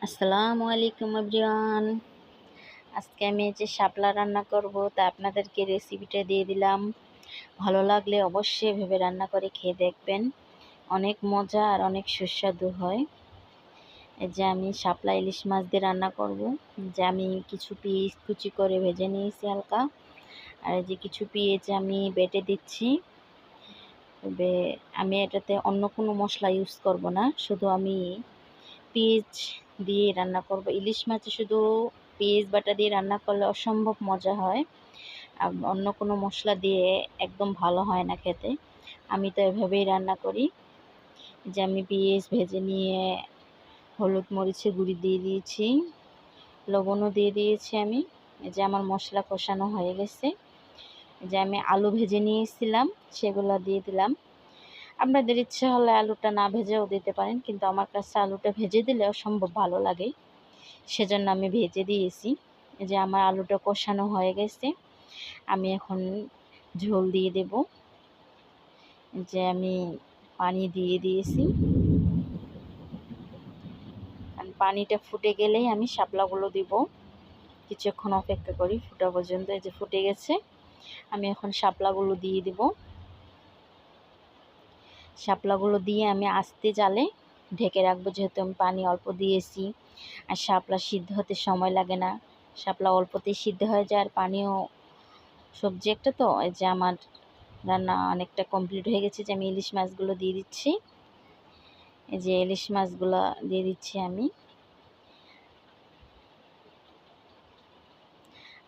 আসসালামু আলাইকুম এভরিওয়ান। আজকে আমি এই যে শাপলা রান্না করব, তা আপনাদেরকে রেসিপিটা দিয়ে দিলাম। ভালো লাগলে অবশ্যই ভেবে রান্না করে খেয়ে দেখবেন, অনেক মজা আর অনেক সুস্বাদু হয়। এই যে আমি শাপলা ইলিশ মাছ দিয়ে রান্না করব। যে আমি কিছু পিস কুচি করে ভেজে নিয়েছি হালকা, আর এই যে কিছু পেঁয়াজ আমি বেটে দিচ্ছি। তবে আমি এটাতে অন্য কোনো মশলা ইউজ করব না, শুধু আমি পেঁয়াজ দিয়ে রান্না করব। ইলিশ মাছে শুধু পেঁয়াজ বাটা দিয়ে রান্না করলে অসম্ভব মজা হয়, আর অন্য কোনো মশলা দিয়ে একদম ভালো হয় না খেতে। আমি তো এভাবেই রান্না করি। যে আমি পেঁয়াজ ভেজে নিয়ে হলুদ মরিচের গুঁড়ি দিয়ে দিয়েছি, লবণও দিয়ে দিয়েছি আমি। এই যে আমার মশলা কষানো হয়ে গেছে। যে আমি আলু ভেজে নিয়েছিলাম, সেগুলো দিয়ে দিলাম। আপনাদের ইচ্ছে হলে আলুটা না ভেজেও দিতে পারেন, কিন্তু আমার কাছে আলুটা ভেজে দিলে অসম্ভব ভালো লাগে, সেজন্য আমি ভেজে দিয়েছি। এই যে আমার আলুটা কষানো হয়ে গেছে, আমি এখন ঝোল দিয়ে দেব। যে আমি পানি দিয়ে দিয়েছি, পানিটা ফুটে গেলেই আমি শাপলাগুলো দিব। কিছুক্ষণ অপেক্ষা করি ফুটা পর্যন্ত। এই যে ফুটে গেছে, আমি এখন শাপলাগুলো দিয়ে দিব। শাপলাগুলো দিয়ে আমি আস্তে জালে ঢেকে রাখবো, যেহেতু আমি পানি অল্প দিয়েছি। আর শাপলা সিদ্ধ হতে সময় লাগে না, শাপলা অল্পতেই সিদ্ধ হয়ে যায়। আর পানিও সবজি একটা তো। এই যে আমার রান্না অনেকটা কমপ্লিট হয়ে গেছে। যে আমি ইলিশ মাছগুলো দিয়ে দিচ্ছি। এই যে ইলিশ মাছগুলো দিয়ে দিচ্ছি আমি।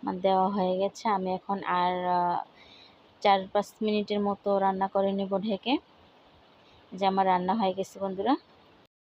আমার দেওয়া হয়ে গেছে। আমি এখন আর 4-5 মিনিটের মতো রান্না করে নেব ঢেকে। যে আমার রান্না হয়ে গেছে বন্ধুরা।